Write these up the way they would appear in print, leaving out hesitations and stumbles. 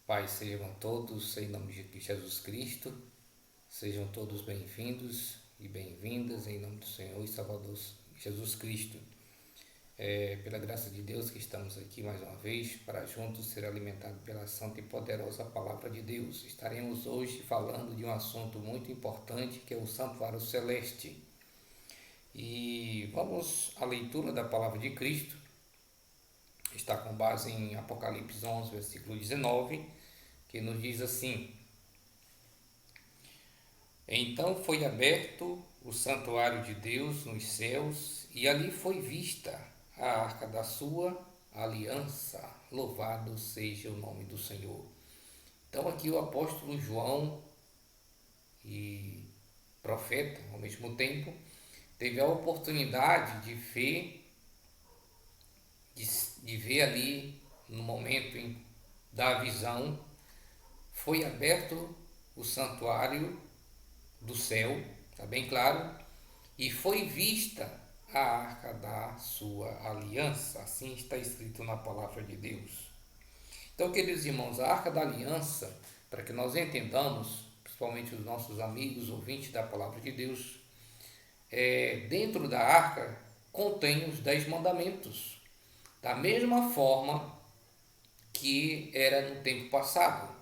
Pai, sejam todos, em nome de Jesus Cristo, sejam todos bem-vindos e bem-vindas em nome do Senhor e Salvador Jesus Cristo. Pela graça de Deus que estamos aqui mais uma vez para juntos ser alimentados pela santa e poderosa palavra de Deus. Estaremos hoje falando de um assunto muito importante que é o Santuário Celeste. E vamos à leitura da palavra de Cristo. Está com base em Apocalipse 11, versículo 19, que nos diz assim: Então foi aberto o santuário de Deus nos céus, e ali foi vista a arca da sua aliança. Louvado seja o nome do Senhor. Então aqui o apóstolo João, e profeta ao mesmo tempo, teve a oportunidade de ver ali no momento da visão. Foi aberto o santuário do céu, está bem claro, e foi vista a arca da sua aliança, assim está escrito na palavra de Deus. Então, queridos irmãos, a arca da aliança, para que nós entendamos, principalmente os nossos amigos ouvintes da palavra de Deus, dentro da arca contém os 10 mandamentos, da mesma forma que era no tempo passado.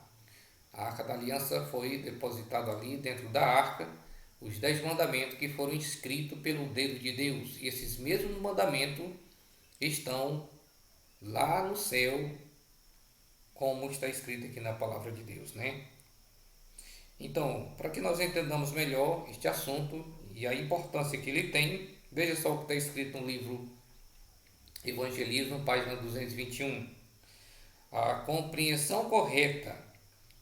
A arca da aliança foi depositada ali dentro da arca, os 10 mandamentos que foram escritos pelo dedo de Deus. E esses mesmos mandamentos estão lá no céu, como está escrito aqui na palavra de Deus, né? Então, para que nós entendamos melhor este assunto e a importância que ele tem, veja só o que está escrito no livro Evangelismo, página 221. A compreensão correta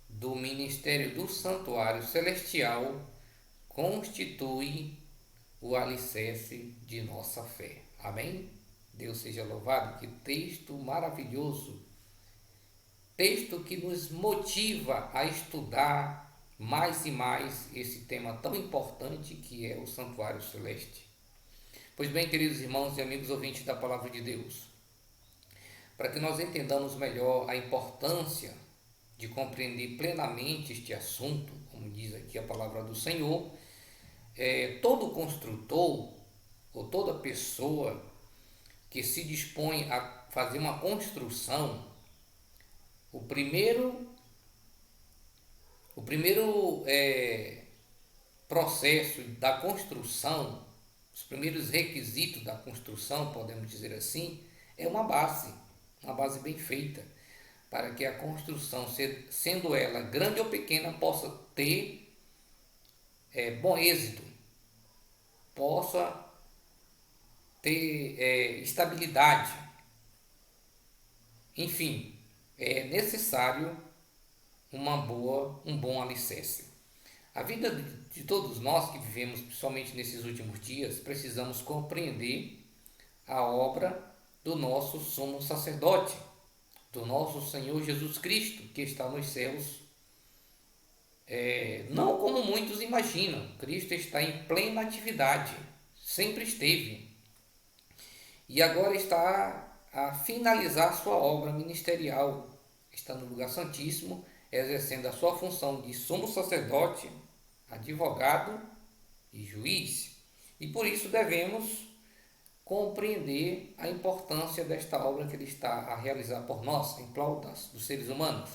do ministério do santuário celestial constitui o alicerce de nossa fé. Amém? Deus seja louvado. Que texto maravilhoso! Texto que nos motiva a estudar mais e mais esse tema tão importante que é o santuário celeste. Pois bem, queridos irmãos e amigos ouvintes da palavra de Deus, para que nós entendamos melhor a importância de compreender plenamente este assunto, como diz aqui a palavra do Senhor, todo construtor ou toda pessoa que se dispõe a fazer uma construção, o primeiro processo da construção, os primeiros requisitos da construção, podemos dizer assim, é uma base bem feita, para que a construção, sendo ela grande ou pequena, possa ter bom êxito, possa ter estabilidade. Enfim, é necessário um bom alicerce. A vida de todos nós que vivemos, principalmente nesses últimos dias, precisamos compreender a obra do nosso sumo sacerdote, do nosso Senhor Jesus Cristo, que está nos céus. Não como muitos imaginam, Cristo está em plena atividade, sempre esteve, e agora está a finalizar sua obra ministerial, está no lugar santíssimo, exercendo a sua função de sumo sacerdote, advogado e juiz. E por isso devemos compreender a importância desta obra que ele está a realizar por nós, em prol dos seres humanos.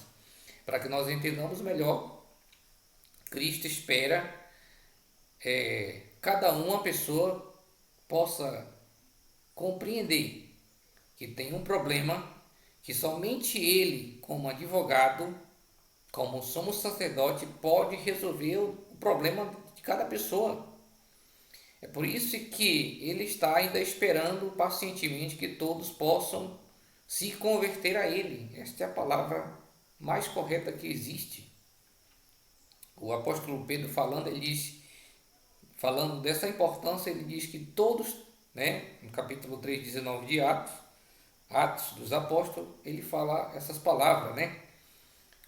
Para que nós entendamos melhor, Cristo espera cada uma pessoa possa compreender que tem um problema que somente ele, como advogado, como sumo sacerdote, pode resolver o problema de cada pessoa. É por isso que ele está ainda esperando pacientemente que todos possam se converter a ele. Esta é a palavra mais correta que existe. O apóstolo Pedro falando dessa importância, ele diz que todos, no capítulo 3, 19 de Atos dos Apóstolos, ele fala essas palavras,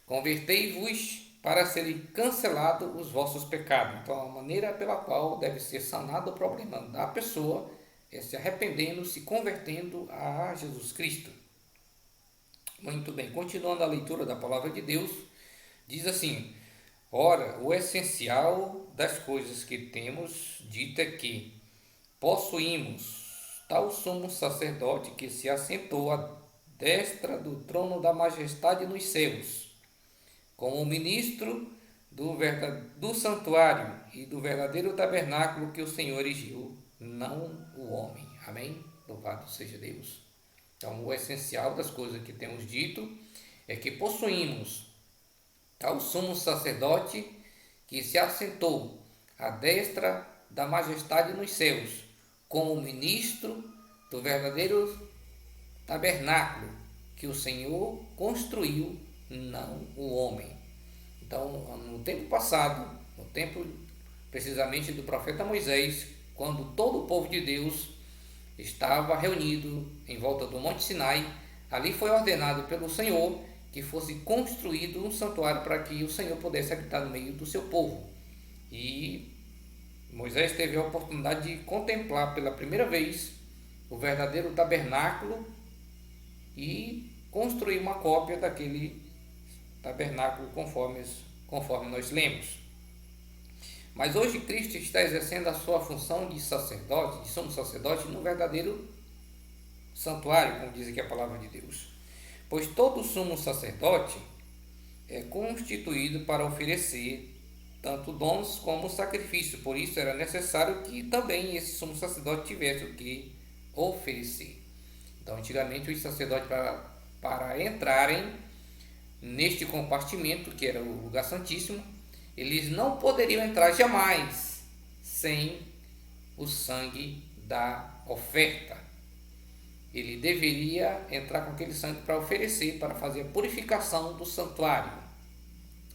Convertei-vos para serem cancelados os vossos pecados. Então, a maneira pela qual deve ser sanado o problema da pessoa é se arrependendo, se convertendo a Jesus Cristo. Muito bem, continuando a leitura da palavra de Deus, diz assim: ora, o essencial das coisas que temos dito é que possuímos tal sumo sacerdote que se assentou à destra do trono da majestade nos céus, como ministro do santuário e do verdadeiro tabernáculo que o Senhor erigiu, não o homem. Amém? Louvado seja Deus. Então, o essencial das coisas que temos dito é que possuímos tal sumo sacerdote que se assentou à destra da majestade nos céus, como ministro do verdadeiro tabernáculo que o Senhor construiu, não o homem. Então, no tempo passado, no tempo precisamente do profeta Moisés, quando todo o povo de Deus estava reunido em volta do Monte Sinai, ali foi ordenado pelo Senhor que fosse construído um santuário para que o Senhor pudesse habitar no meio do seu povo. E Moisés teve a oportunidade de contemplar pela primeira vez o verdadeiro tabernáculo e construir uma cópia daquele tabernáculo conforme nós lemos. Mas hoje Cristo está exercendo a sua função de sacerdote, de sumo sacerdote, no verdadeiro santuário, como diz aqui a palavra de Deus. Pois todo sumo sacerdote é constituído para oferecer tanto dons como sacrifício. Por isso era necessário que também esse sumo sacerdote tivesse o que oferecer. Então, antigamente, os sacerdotes, para entrarem neste compartimento, que era o lugar santíssimo, eles não poderiam entrar jamais sem o sangue da oferta. Ele deveria entrar com aquele sangue para oferecer, para fazer a purificação do santuário.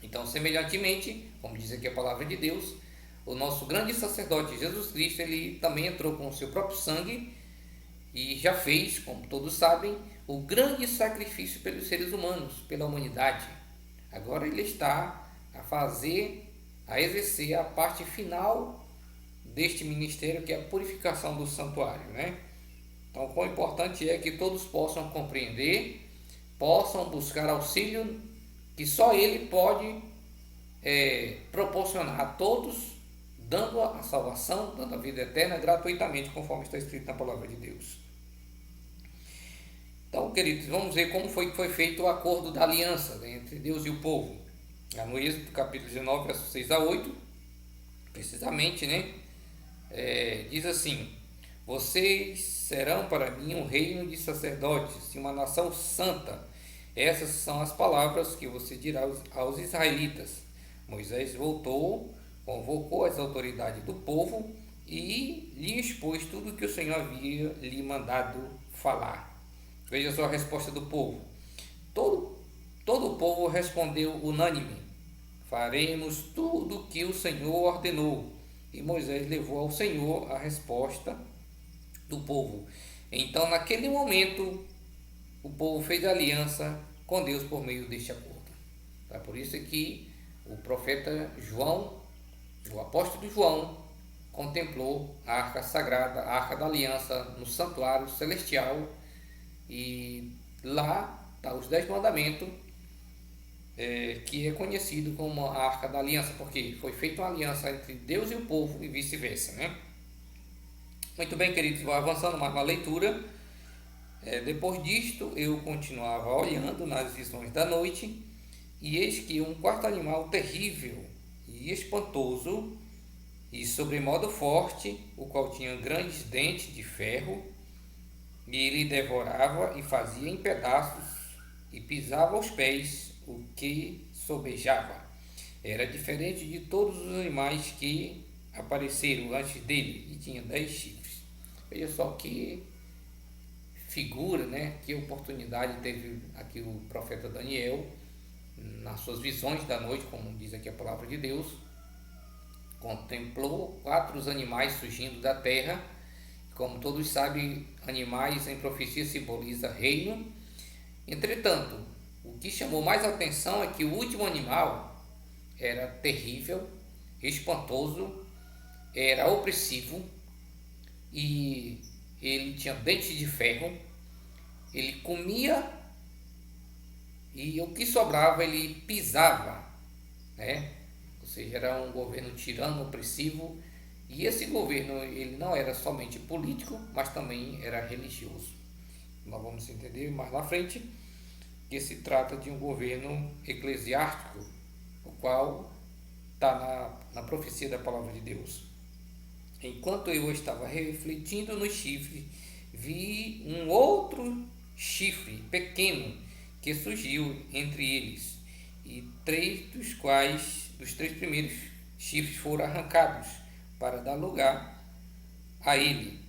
Então, semelhantemente, como diz aqui a palavra de Deus, o nosso grande sacerdote Jesus Cristo, ele também entrou com o seu próprio sangue e já fez, como todos sabem, o grande sacrifício pelos seres humanos, pela humanidade. Agora ele está a exercer a parte final deste ministério, que é a purificação do santuário, né? Então, quão importante é que todos possam compreender, possam buscar auxílio que só Ele pode proporcionar a todos, dando a salvação, dando a vida eterna gratuitamente, conforme está escrito na palavra de Deus. Então, queridos, vamos ver como foi feito o acordo da aliança, né, entre Deus e o povo. No Êxodo, capítulo 19, versos 6 a 8, precisamente, né, diz assim: vocês serão para mim um reino de sacerdotes e uma nação santa. Essas são as palavras que você dirá aos israelitas. Moisés voltou, convocou as autoridades do povo e lhe expôs tudo o que o Senhor havia lhe mandado falar. Veja só a resposta do povo. Todo o povo respondeu unânime: faremos tudo o que o Senhor ordenou. E Moisés levou ao Senhor a resposta do povo. Então, naquele momento, o povo fez aliança com Deus por meio deste acordo. Tá? Por isso é que o profeta João, o apóstolo João, contemplou a arca sagrada, a arca da aliança, no santuário celestial, e lá está os 10 mandamentos, que é conhecido como a arca da aliança, porque foi feita uma aliança entre Deus e o povo e vice-versa, né? Muito bem, queridos, vou avançando mais na leitura. Depois disto, eu continuava olhando nas visões da noite, e eis que um quarto animal terrível e espantoso, e sobremodo forte, o qual tinha grandes dentes de ferro, e ele devorava e fazia em pedaços, e pisava aos pés o que sobejava. Era diferente de todos os animais que apareceram antes dele, e tinha 10 chifres. Veja só que figura, né? Que oportunidade teve aqui o profeta Daniel, nas suas visões da noite, como diz aqui a palavra de Deus. Contemplou 4 animais surgindo da terra. Como todos sabem, animais em profecia simboliza reino. Entretanto, o que chamou mais atenção é que o último animal era terrível, espantoso, era opressivo, e ele tinha dentes de ferro, ele comia e o que sobrava ele pisava, né? Ou seja, era um governo tirano, opressivo, e esse governo ele não era somente político, mas também era religioso. Nós vamos entender mais na frente que se trata de um governo eclesiástico, o qual está na profecia da palavra de Deus. Enquanto eu estava refletindo no chifre, vi um outro chifre pequeno que surgiu entre eles, e dos três primeiros chifres foram arrancados para dar lugar a ele.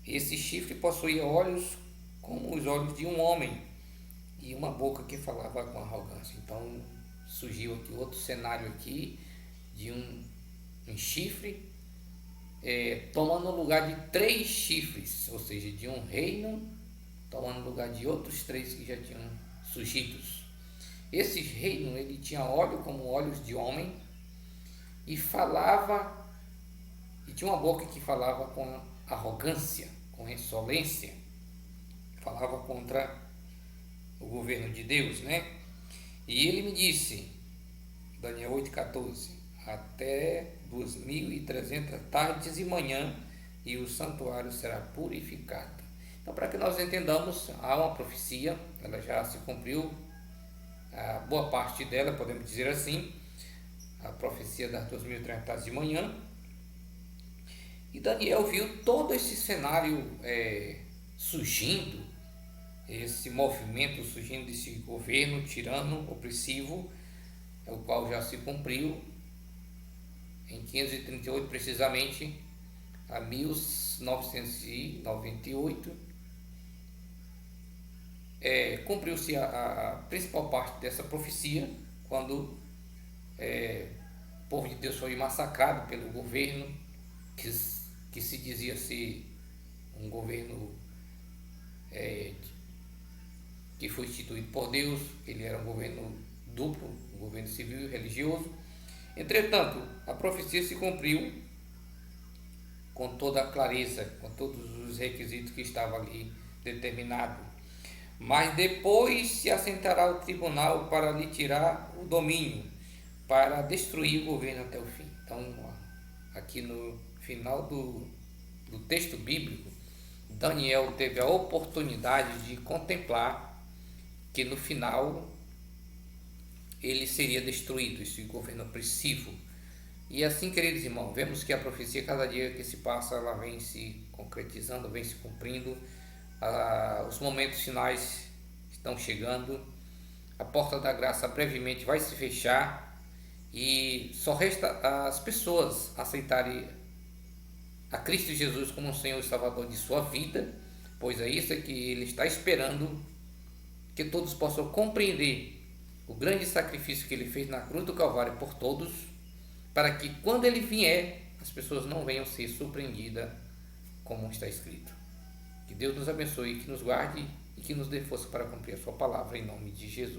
Esse chifre possuía olhos como os olhos de um homem e uma boca que falava com arrogância. Então surgiu aqui outro cenário aqui de um chifre tomando o lugar de três chifres, ou seja, de um reino tomando o lugar de outros três que já tinham surgido. Esse reino ele tinha olhos como olhos de homem e falava, e tinha uma boca que falava com arrogância, com insolência, falava contra o governo de Deus, né? E ele me disse, Daniel 8,14, até 2.300 tardes e manhã, e o santuário será purificado. Então, para que nós entendamos, há uma profecia, ela já se cumpriu, a boa parte dela, podemos dizer assim, a profecia das 2.300 tardes de manhã. E Daniel viu todo esse cenário surgindo, esse movimento surgindo desse governo tirano, opressivo, o qual já se cumpriu em 538, precisamente, a 1998. Cumpriu-se a principal parte dessa profecia, quando o povo de Deus foi massacrado pelo governo, que se dizia ser um governo que foi instituído por Deus. Ele era um governo duplo, um governo civil e religioso. Entretanto, a profecia se cumpriu com toda a clareza, com todos os requisitos que estavam ali determinados. Mas depois se assentará o tribunal para lhe tirar o domínio, para destruir o governo até o fim. Então, aqui no final do texto bíblico, Daniel teve a oportunidade de contemplar que no final ele seria destruído, esse governo opressivo. E assim, queridos irmãos, vemos que a profecia, cada dia que se passa, ela vem se concretizando, vem se cumprindo. Os momentos finais estão chegando, a porta da graça brevemente vai se fechar, e só resta as pessoas aceitarem a Cristo Jesus como o Senhor e Salvador de sua vida, pois é isso que Ele está esperando, que todos possam compreender o grande sacrifício que Ele fez na cruz do Calvário por todos, para que quando Ele vier, as pessoas não venham ser surpreendidas, como está escrito. Que Deus nos abençoe, que nos guarde e que nos dê força para cumprir a sua palavra, em nome de Jesus.